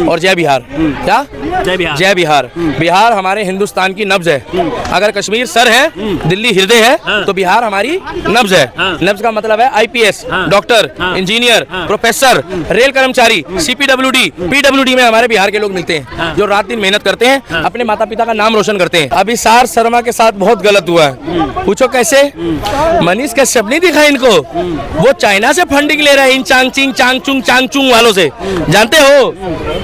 और जय बिहार। क्या जय बिहार। जय बिहार। बिहार हमारे हिंदुस्तान की नब्ज है। अगर कश्मीर सर है, दिल्ली हृदय है, तो बिहार हमारी नब्ज है। नब्ज का मतलब है IPS, doctor, engineer, professor, rail कर्मचारी, सीपीडब्ल्यूडी, पीडब्ल्यूडी में हमारे बिहार के लोग मिलते हैं, जो रात दिन मेहनत करते हैं, अपने माता पिता का नाम रोशन करते हैं। अभी सार शर्मा के साथ बहुत गलत हुआ है। पूछो कैसे? मनीष कश्यप नहीं दिखा इनको, वो चाइना से फंडिंग ले रहे हैं इन चांग चिंग चांग चुंग चांग चुंग वालों से, जानते हो?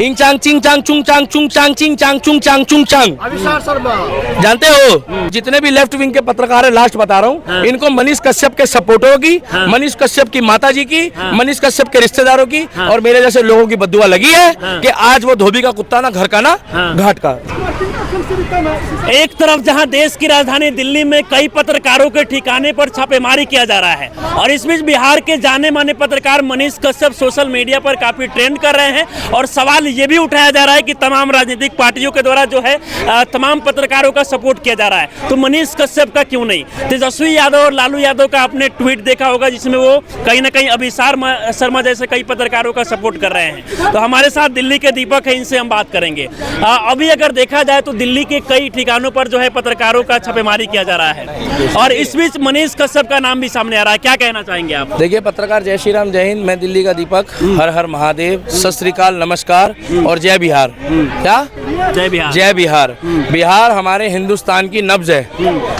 इन चांग चिंग चांग चुंग चांग चुंग चांग चिंग चांग चुंग चांग चुंग चांग, जानते हो? जितने भी लेफ्ट विंग के पत्रकार है, लास्ट बता रहा हूँ, इनको मनीष कश्यप के सपोर्टरों की, मनीष कश्यप की माताजी की, मनीष कश्यप के रिश्तेदारों की और मेरे जैसे लोगों की बद्दुआ लगी है कि आज वो धोबी का कुत्ता ना घर का ना घाट का। एक तरफ जहां देश की राजधानी दिल्ली में कई पत्रकारों के ठिकाने पर छापेमारी किया जा रहा है और इस बीच बिहार के जाने माने पत्रकार मनीष कश्यप सोशल मीडिया पर काफी ट्रेंड कर रहे हैं और सवाल ये भी उठाया जा रहा है कि तमाम राजनीतिक पार्टियों के द्वारा जो है तमाम पत्रकारों का सपोर्ट किया जा रहा है, तो मनीष कश्यप का क्यों नहीं? तेजस्वी यादव और लालू यादव का आपने ट्वीट देखा होगा जिसमें वो कहीं ना कहीं अभिसार शर्मा जैसे कई पत्रकारों का सपोर्ट कर रहे हैं। तो हमारे साथ दिल्ली के दीपक है, इनसे हम बात करेंगे। अभी अगर देखा जाए तो दिल्ली के कई ठिकानों पर जो है पत्रकारों का छापेमारी किया जा रहा है और इस बीच मनीष कश्यप का नाम भी सामने आ रहा है, क्या कहना चाहेंगे आप? देखिए पत्रकार, जय श्री राम, जय हिंद। मैं दिल्ली का दीपक। हर हर महादेव, सत श्री अकाल, नमस्कार और जय बिहार। क्या जय बिहार। जय बिहार। बिहार हमारे हिंदुस्तान की नब्ज है।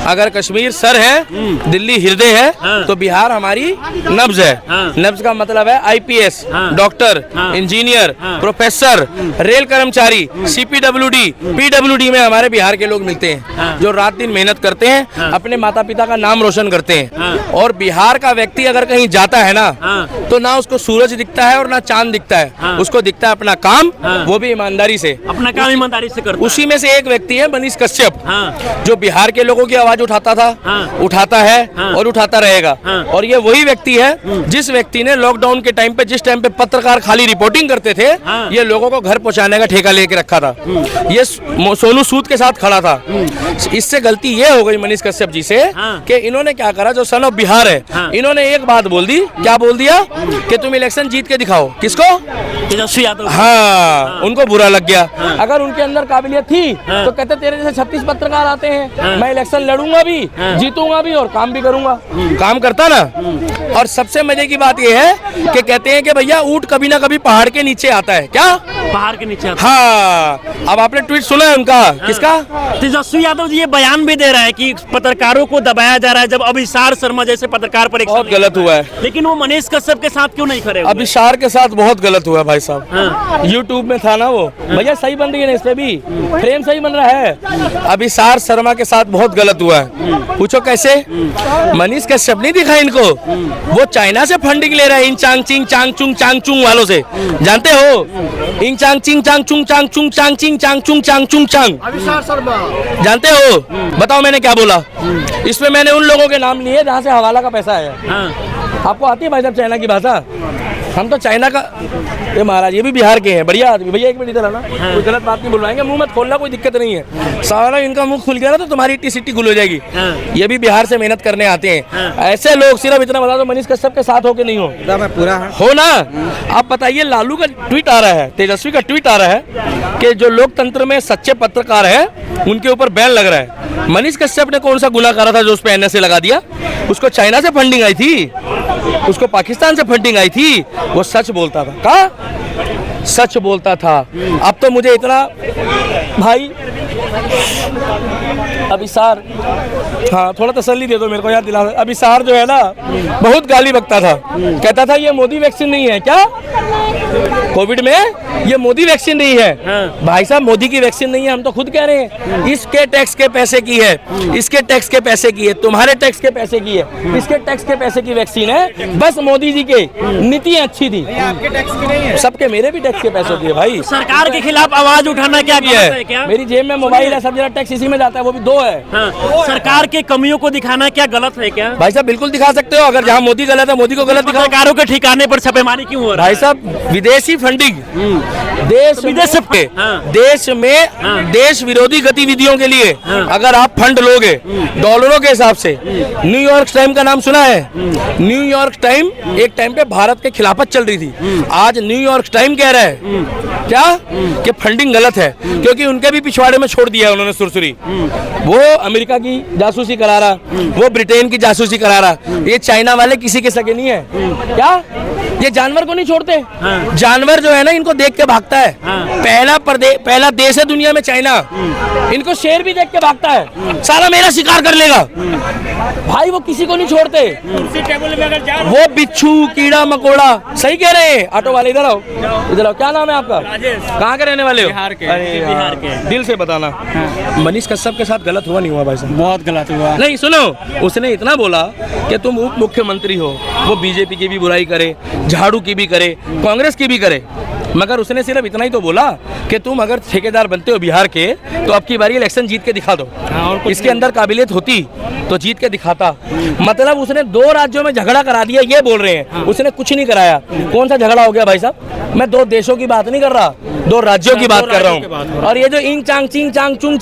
अगर कश्मीर सर है, दिल्ली हृदय है, तो बिहार हमारी नब्ज है। नब्ज का मतलब है IPS, doctor, engineer, professor, rail कर्मचारी, सीपीडब्ल्यूडी, पीडब्ल्यूडी में हमारे बिहार के लोग मिलते हैं, जो रात दिन मेहनत करते हैं, अपने माता पिता का नाम रोशन करते हैं। और बिहार का व्यक्ति अगर कहीं जाता है ना, तो ना उसको सूरज दिखता है और ना चांद दिखता है, उसको दिखता है अपना काम, वो भी ईमानदारी से, अपना काम ईमानदारी से करता है। उसी में से एक व्यक्ति है मनीष कश्यप, जो बिहार के लोगों की आवाज उठाता था, उठाता है और उठाता रहेगा। और ये वही व्यक्ति है जिस व्यक्ति ने लॉकडाउन के टाइम पे, जिस टाइम पे पत्रकार खाली रिपोर्टिंग करते थे, ये लोगों को घर पहुंचाने का ठेका लेके रखा था। ये सोनू सूद के साथ खड़ा था। इससे गलती ये हो गई मनीष कश्यप जी से कि इन्होंने क्या करा, जो सन ऑफ बिहार है, इन्होंने एक बात बोल दी। क्या बोल दिया? कि तुम इलेक्शन जीत के दिखाओ। किसको? तेजस्वी यादव। हाँ, उनको बुरा लग गया। अगर उनके अंदर काबिलियत थी तो कहते तेरे जैसे 36 पत्रकार आते हैं, मैं इलेक्शन लड़ूंगा भी, जीतूंगा भी और काम भी करूंगा। काम करता ना। और सबसे मजे की बात यह है कि कहते हैं कि भैया ऊंट कभी ना कभी पहाड़ के नीचे आता है। क्या? पहाड़ के नीचे आता है। हाँ, अब आपने ट्वीट सुना है उनका? किसका? तेजस्वी यादव जी ये बयान भी दे रहा है कि पत्रकारों को दबाया जा रहा है, जब अभिसार शर्मा जैसे पत्रकार पर बहुत गलत हुआ है। लेकिन वो मनीष कश्यप के साथ क्यों नहीं खड़े हुए? अभिसार के साथ बहुत गलत हुआ है भाई साहब। यूट्यूब में था ना वो, भैया सही बन रही है ना, इस पे भी फ्रेम सही बन रहा है। अभिसार शर्मा के साथ बहुत गलत हुआ है। पूछो कैसे? मनीष कश्यप नहीं दिखा इनको, वो चाइना से फंडिंग ले रहे हैं इन चांग चिंग चांग चुंग चांग चुंग वालों से, जानते हो? इन चांग चिंग चांग चुंग चांग चुंग चांग चिंग चांग चुंग चांग चुंग चांग, जानते हो? बताओ मैंने क्या बोला? इसमें मैंने उन लोगों के नाम लिए जहाँ से हवाला का पैसा है। आपको आती है भाई साहब चाइना की भाषा? हम तो चाइना का, ये महाराज ये भी बिहार के हैं, बढ़िया आदमी। भैया एक मिनट इधर आना, कोई गलत बात नहीं बुलवाएंगे, मुंह मत खोलना, कोई दिक्कत नहीं है। सारा इनका मुंह खुल गया ना तो तुम्हारी इट्टी सिट्टी गुल हो जाएगी। ये भी बिहार से मेहनत करने आते हैं। ऐसे लोग सिर्फ इतना बता दो, मनीष कश्यप के साथ हो के नहीं हो? मैं पूरा हो ना। आप बताइए, लालू का ट्वीट आ रहा है, तेजस्वी का ट्वीट आ रहा है कि जो लोकतंत्र में सच्चे पत्रकार है उनके ऊपर बैन लग रहा है। मनीष कश्यप ने कौन सा गुनाह करा था जो उस पर एनएसए लगा दिया? उसको चाइना से फंडिंग आई थी, उसको पाकिस्तान से फंडिंग आई थी, वो सच बोलता था। कहा? सच बोलता था। अब तो मुझे इतना भाई अभिसार, हाँ थोड़ा तसल्ली दे दो मेरे को यार, दिला। अभिसार जो है ना बहुत गाली बकता था, कहता था ये मोदी वैक्सीन नहीं है। क्या? कोविड में ये मोदी वैक्सीन नहीं है। भाई साहब मोदी की वैक्सीन नहीं है, हम तो खुद कह रहे हैं इसके टैक्स के पैसे की है, इसके टैक्स के पैसे की है, तुम्हारे टैक्स के पैसे की है, इसके टैक्स के पैसे की वैक्सीन है। बस मोदी जी के नीति अच्छी थी, आपके टैक्स की नहीं है, सबके मेरे भी टैक्स के पैसे की है। भाई सरकार के खिलाफ आवाज उठाना क्या है? क्या मेरी जेब में मोबाइल है, सब जरा टैक्स इसी में जाता है, वो भी 2 है। सरकार के कमियों को दिखाना क्या गलत है? क्या भाई साहब बिल्कुल दिखा सकते हो। अगर जहाँ मोदी गलत है, मोदी को गलत दिखाओ। पत्रकारों के ठिकाने पर छापेमारी क्यों हो रहा है? भाई साहब विदेशी फंडिंग, देश में देश विरोधी गतिविधियों के लिए अगर आप फंड लोगे डॉलरों के हिसाब से, न्यूयॉर्क टाइम का नाम सुना है? न्यूयॉर्क टाइम एक टाइम पे भारत के खिलाफत चल रही थी, आज न्यूयॉर्क टाइम कह रहा है क्या कि फंडिंग गलत है, क्योंकि उनके भी पिछवाड़े में छोड़ दिया उन्होंने सुरसुरी। वो अमेरिका की जासूसी करा रहा, वो ब्रिटेन की जासूसी करा रहा, ये चाइना वाले किसी के सगे नहीं है। क्या ये जानवर को नहीं छोड़ते? जानवर जो है ना, इनको देख के भागता है। पहला देश है दुनिया में चाइना, इनको शेर भी देख के भागता है, सारा मेरा शिकार कर लेगा भाई। वो किसी को नहीं छोड़ते। टेबल में अगर जा वो बिच्छू कीड़ा मकोड़ा, सही कह रहे हैं। ऑटो वाले इधर आओ, इधर आओ। क्या नाम है आपका? राजेश। कहाँ के रहने वाले हो? बिहार के। अरे यार, बिहार के। दिल से बताना, मनीष कश्यप के साथ गलत हुआ नहीं हुआ भाई साहब? बहुत गलत हुआ। नहीं सुनो, उसने इतना बोला कि तुम उप मुख्यमंत्री हो, वो बीजेपी की भी बुराई करे, झाड़ू की भी करे, कांग्रेस की भी करे, मगर उसने सिर्फ इतना ही तो बोला कि तुम अगर ठेकेदार बनते हो बिहार के, तो अब की बारी इलेक्शन जीत के दिखा दो। इसके अंदर काबिलियत होती तो जीत के दिखाता। मतलब उसने 2 राज्यों में झगड़ा करा दिया, ये बोल रहे हैं। उसने कुछ नहीं कराया। कौन सा झगड़ा हो गया भाई साहब? मैं 2 देशों की बात नहीं कर रहा, 2 राज्यों की बात कर रहा हूँ। और ये जो इंग चांग चिंग चांग चुंग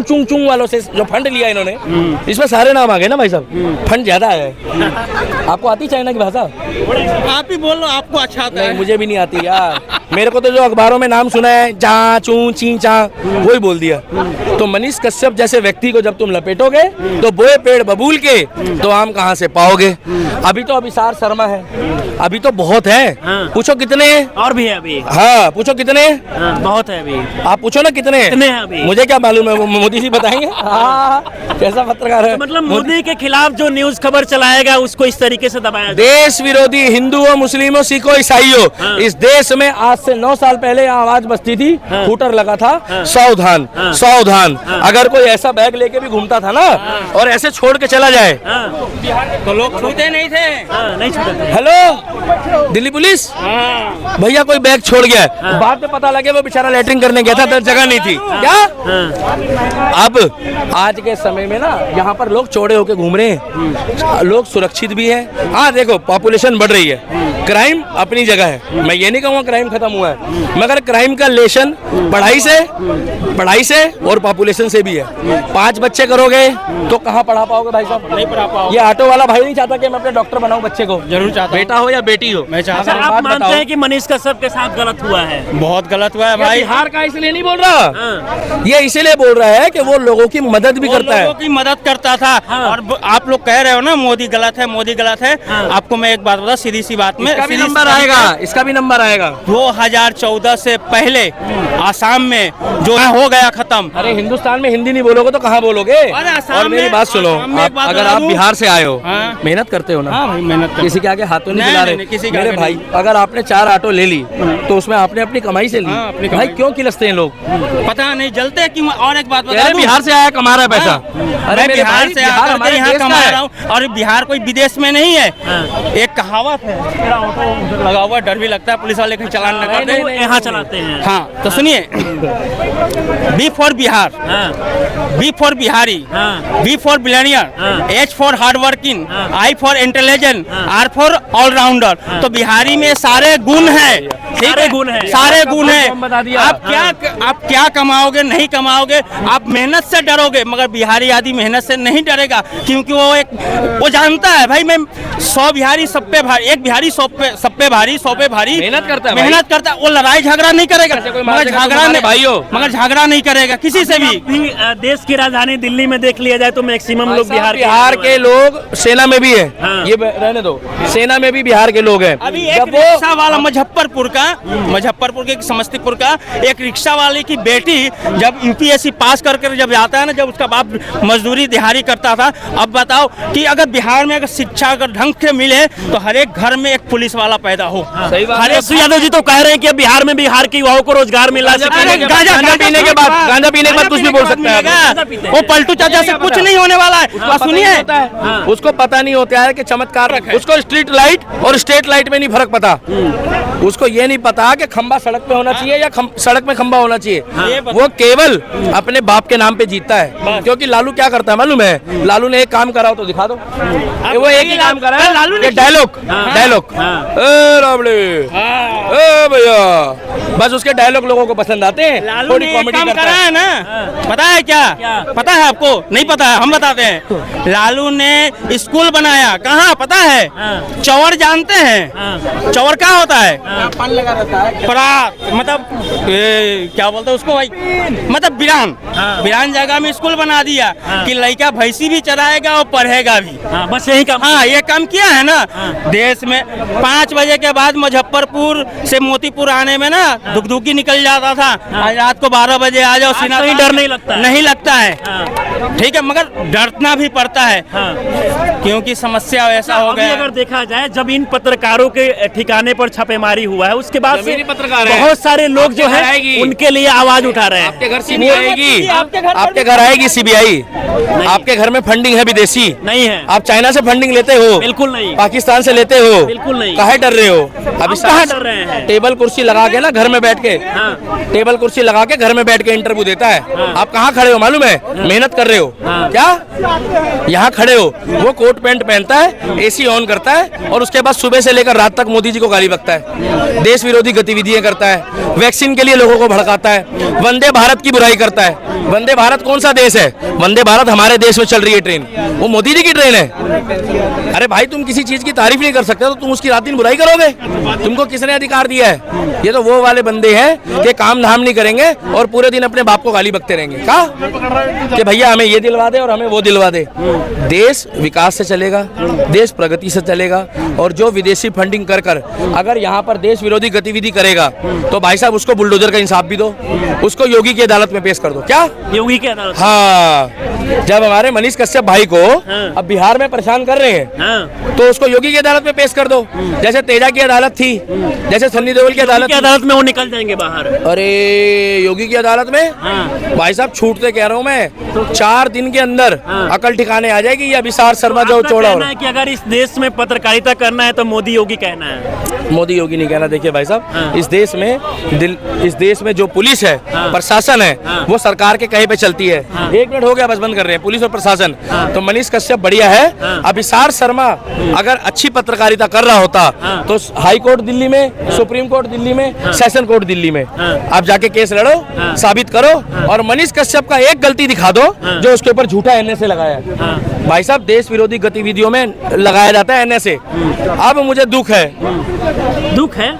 चुंग चुंग वालों से जो फंड लिया इन्होंने, इसमें सारे नाम आ गए ना भाई साहब। फंड ज्यादा है। आपको आती चाइना की भाषा? आप ही बोल लो, आपको अच्छा आता नहीं, है। मुझे भी नहीं आती यार। मेरे को तो जो अखबारों में नाम सुना है, चा चू ची चा, वही बोल दिया। तो मनीष कश्यप जैसे व्यक्ति को जब तुम लपेटोगे तो बोए पेड़ बबूल के, तो आम कहाँ से पाओगे? अभी तो अभिसार शर्मा है, अभी तो बहुत है। पूछो कितने हैं? और भी है अभी। हाँ, पूछो कितने हैं? बहुत है अभी। आप पूछो ना कितने कितने हैं अभी? मुझे क्या मालूम है, वो मोदी जी बताएंगे। हाँ, कैसा पत्रकार है। मतलब मोदी के खिलाफ जो न्यूज खबर चलाएगा उसको इस तरीके से दबाया जाए। देश विरोधी हिंदुओं, मुस्लिमों, सिखों, ईसाइयों, इस देश में आज से 9 साल पहले आवाज बजती थी, हूटर लगा था, सावधान सावधान। अगर कोई ऐसा बैग लेके भी घूमता था ना और ऐसे छोड़ के चला जाए तो लोग छूते नहीं थे। नहीं छूते थे। हेलो दिल्ली पुलिस, भैया कोई बैग छोड़ गया है, बाद में पता लगे वो बेचारा लैट्रिन करने गया था, तो जगह नहीं थी क्या? अब आज के समय में ना यहाँ पर लोग चौड़े होके घूम रहे हैं, लोग सुरक्षित भी हैं। हाँ देखो, पॉपुलेशन बढ़ रही है, क्राइम अपनी जगह है, मैं ये नहीं कहूँगा क्राइम खत्म हुआ है, मगर क्राइम का लेशन पढ़ाई से और पॉपुलेशन से भी है। 5 बच्चे करोगे तो कहाँ पढ़ा पाओगे भाई साहब? नहीं पढ़ा पाओगे। ये ऑटो वाला भाई नहीं चाहता कि मैं अपने डॉक्टर बनाऊं बच्चे को। जरूर चाहता हूं। बेटा हो या बेटी हो, मैं चाहता हूं। बात आप मानते बताओ। हैं कि मनीष कश्यप के साथ गलत हुआ है? बहुत गलत हुआ है भाई भाई। बिहार का इसलिए नहीं बोल रहा, ये इसीलिए बोल रहा है कि वो लोगों की मदद भी करता है। लोगों की मदद करता था। और आप लोग कह रहे हो ना मोदी गलत है, मोदी गलत है। आपको मैं एक बात बता, सीधी सी बात में, इसका भी सीधी सी नंबर बात आएगा, में, इसका भी नंबर आएगा। 2014 से पहले आसाम में जो हो गया खत्म। अरे हिंदुस्तान में हिंदी नहीं बोलोगे तो कहाँ बोलोगे? अरे आसाम और मेरी में- बात सुनो, आसाम में एक बात अगर बता आप दूं? बिहार से आए हो, हाँ। मेहनत करते हो ना? हाँ भाई, मेहनत कर। किसी के आगे हाथों नहीं नहीं, हिला नहीं, किसी रहे के मेरे आगे भाई। नहीं। अगर आपने 4 ऑटो ले ली तो उसमें आपने अपनी कमाई से ली। हाँ, अपनी भाई कमाई। क्यों किलसते हैं लोग? पता नहीं जलते क्यों। और एक बात बता अरे दूं? बिहार से आया, कमा रहा है पैसा। मैं मेरे बिहार भाई, से बिहार आकर हमारे के यहाँ देश का कमा है। रहा हूँ। और बिहार कोई विदेश में नहीं है। एक कहावत है, मेरा ऑटो उधर लगा हुआ है, डर भी लगता है पुलिस वाले कहीं चालान न कर वो दे। यहाँ चलाते हैं। हाँ तो सुनिए, B for Bihar, B for Bihari, B for billionaire, H for hard working, I for intelligent, R for allrounder. तो बिहारी में सारे गुण है, ठीक सारे है? गुण हैं। सारे गुण है। हम बता दिया। आप क्या कमाओगे, नहीं कमाओगे, आप मेहनत से डरोगे, मगर बिहारी आदि मेहनत से नहीं डरेगा, क्योंकि वो जानता है भाई, मैं 100 बिहारी सब पे भारी, एक बिहारी सब पे भारी, 100 पे भारी मेहनत करता है भाई। मेहनत करता है। वो लड़ाई झगड़ा नहीं करेगा, ऐसे कोई मार मगर देगा तो झगड़ा तुम्हारे नहीं, भाई हो। मगर झगड़ा नहीं करेगा किसी से भी। भी देश की राजधानी दिल्ली में देख लिया जाए तो मैक्सिमम लोग बिहार के लोग सेना में भी है। हाँ। ये रहने दो, सेना में भी बिहार के लोग हैं। अभी एक जब वो रिक्शा वाला मुजफ्फरपुर के समस्तीपुर का एक रिक्शा वाले की बेटी जब यूपीएससी पास करके जब जाता है ना, जब उसका बाप मजदूरी दिहाड़ी करता था, अब बताओ कि अगर बिहार में अगर शिक्षा अगर ढंग से मिले तो हर एक घर में एक पुलिस वाला पैदा हो। सही बात है। तेजस्वी यादव जी तो कह रहे हैं कि बिहार में बिहार के युवाओं को रोजगार मिला। गांजा पीने के बाद गांजा पीने के बाद कुछ भी बोल सकता है। वो पलटू चाचा से कुछ नहीं होने वाला है। और सुनिए, उसको पता नहीं होता है कि चमत्कार, उसको स्ट्रीट लाइट और स्टेट लाइट में नहीं फर्क पता। उसको ये नहीं पता कि खंबा सड़क पे होना चाहिए या सड़क में खंबा होना चाहिए। वो केवल अपने बाप के नाम पे जीतता है। क्योंकि लालू क्या करता है मालूम है? लालू ने एक काम करा हो तो दिखा दो। वो एक ही काम करा है, लालू ने डायलॉग भैया, बस उसके डायलॉग लोगों को पसंद आते हैं। लालू थोड़ी ने कॉमेडी काम करता करा है है ना, पता है क्या? पता है आपको? नहीं पता है, हम बताते हैं। लालू ने स्कूल बनाया, कहाँ पता है? चौर जानते हैं? चौर क्या होता है? परात मतलब क्या बोलते हैं उसको भाई, मतलब बिरान जगह में स्कूल बना दिया कि लड़का भैंसी भी चराएगा और पढ़ेगा भी। बस यही काम। हाँ, ये काम किया है ना। देश में 5 बजे के बाद मुजफ्फरपुर से मोतीपुर आने में ना दुखदुखी निकल जाता था। आज रात को 12 बजे आ जाओ, सीना कहीं डर नहीं लगता है। नहीं लगता है, ठीक है, मगर डरना भी पड़ता है क्योंकि समस्या ऐसा हो गया। अगर देखा जाए, जब इन पत्रकारों के ठिकाने पर छापेमारी हुआ है उसके बाद से पत्रकार हैं। बहुत सारे लोग जो है उनके लिए आवाज उठा रहे हैं। आपके घर सीबीआई आएगी, आपके घर आएगी सीबीआई। आपके घर में फंडिंग है विदेशी? नहीं है। आप चाइना से फंडिंग लेते हो? बिल्कुल नहीं। पाकिस्तान से लेते हो? बिल्कुल नहीं। काहे डर रहे हो? अभी कहाँ डर रहे हैं? टेबल कुर्सी लगा के ना घर में बैठ के, टेबल कुर्सी लगा के घर में बैठ के इंटरव्यू देता है। आप कहाँ खड़े हो मालूम है? मेहनत कर रहे हो क्या? यहाँ खड़े हो। वो कोट पैंट पहनता है, एसी ऑन करता है और उसके बाद सुबह से लेकर रात तक मोदी जी को गाली बकता है, देश विरोधी गतिविधियां करता है, वैक्सीन के लिए लोगों को भड़काता है, वंदे भारत की बुराई करता है। वंदे भारत कौन सा देश है? वंदे भारत हमारे देश में चल रही है ट्रेन, वो मोदी जी की ट्रेन है। अरे भाई, तुम किसी चीज की तारीफ नहीं कर सकते तो तुम उसकी रात दिन बुराई करोगे? तुमको किसने अधिकार दिया है? ये तो वो वाले बंदे हैं कि काम धाम नहीं करेंगे और पूरे दिन अपने बाप को गाली बकते रहेंगे। कहा कि भैया हमें ये दिलवा दे और हमें वो दिलवा दे। देश विकास से चलेगा, देश प्रगति से चलेगा। और जो विदेशी फंडिंग कर कर अगर यहाँ पर देश विरोधी गतिविधि करेगा तो भाई साहब उसको बुलडोजर का इंसाफ भी दो, उसको योगी की अदालत में पेश कर दो। क्या योगी की अदालत? हाँ, जब हमारे मनीष कश्यप भाई को अब बिहार में परेशान कर रहे हैं तो उसको योगी की अदालत में पेश कर दो, जैसे तेजा की अदालत थी, जैसे सन्नी देओल की अदालत में वो निकल जाएंगे बाहर। अरे योगी की अदालत में भाई साहब छूटते कह रहा हूँ मैं, 4 दिन के अंदर अकल ठिकाने आ जाएगी। ये अभिसार शर्मा जो चौड़ा हो रहा है कि अगर इस देश में पत्रकारिता करना है तो मोदी योगी कहना है। मोदी योगी नहीं कहना। देखिए भाई साहब, इस देश में जो पुलिस है, प्रशासन है, वो सरकार के कहे पे चलती है। 1 मिनट हो गया, बस बंद कर रहे हैं पुलिस और प्रशासन। तो मनीष कश्यप बढ़िया है। अभिसार शर्मा अगर अच्छी पत्रकारिता कर रहा होता तो हाई कोर्ट दिल्ली में, सुप्रीम कोर्ट दिल्ली में, सेशन कोर्ट दिल्ली में आप जाके केस लड़ो, साबित करो और मनीष कश्यप का एक गलती दिखा दो जो उसके ऊपर झूठा एनएसए लगाया है। भाई साहब, देश विरोधी गतिविधियों में लगाया जाता है एनएसए। अब मुझे दुख है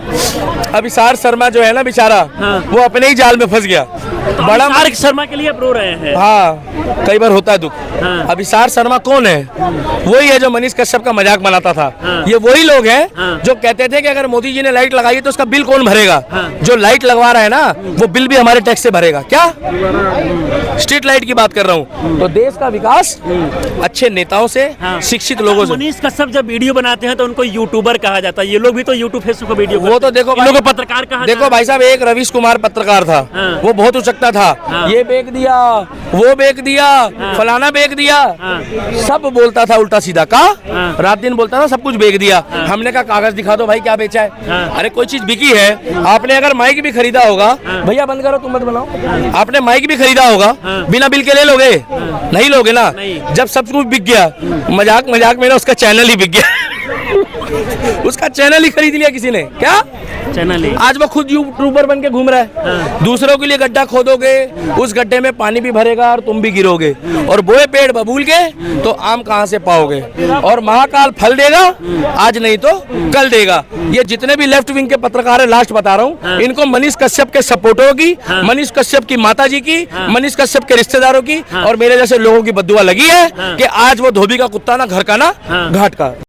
अभिसार शर्मा जो है ना बेचारा, वो अपने ही जाल में फंस गया। बड़ा अभिसार शर्मा के लिए रो रहे हैं। हाँ, कई बार होता है दुख। अभिसार शर्मा कौन है? वही है जो मनीष कश्यप का मजाक बनाता था। ये वही लोग हैं जो कहते थे कि अगर मोदी जी ने लाइट लगाई तो उसका बिल कौन भरेगा? जो लाइट लगवा रहा है ना, वो बिल भी हमारे टैक्स से भरेगा। क्या स्ट्रीट लाइट की बात कर रहा हूँ। तो देश का विकास अच्छे नेताओं से, शिक्षित लोगों से। मनीष कश्यप जब वीडियो बनाते हैं तो उनको यूट्यूबर कहा जाता है। ये लोग भी तो यूट्यूब फेसबुक पर वीडियो, वो तो देखो लोगों को पत्रकार कहा। देखो भाई साहब, एक रवीश कुमार पत्रकार था, वो बहुत उचकता था, ये बेच दिया, वो बेच दिया, फलाना बेच दिया, सब बोलता था उल्टा सीधा। का रात दिन बोलता था सब कुछ बेच दिया। हमने कहा कागज दिखा दो भाई, क्या बेचा है? अरे कोई चीज बिकी है। आपने अगर माइक भी खरीदा होगा, भैया बंद करो, तुम मत बनाओ। आपने माइक भी खरीदा होगा, बिना बिल के ले लोगे? नहीं लोगे ना। जब सब कुछ बिक गया, मजाक में ना उसका चैनल ही बिक गया। उसका चैनल ही खरीद लिया किसी ने। क्या चैनल ही? आज वो खुद यूट्यूबर बन के घूम रहा है। दूसरों के लिए गड्ढा खोदोगे, उस गड्ढे में पानी भी भरेगा और तुम भी गिरोगे। और बोए पेड़ बबूल के तो आम कहां से पाओगे? और महाकाल फल देगा, आज नहीं तो कल देगा। ये जितने भी लेफ्ट विंग के पत्रकार है, लास्ट बता रहा हूँ, इनको मनीष कश्यप के सपोर्टरों की, मनीष कश्यप की माता जी की, मनीष कश्यप के रिश्तेदारों की और मेरे जैसे लोगों की बद्दुआ लगी है कि आज वो धोबी का कुत्ता ना घर का ना घाट का।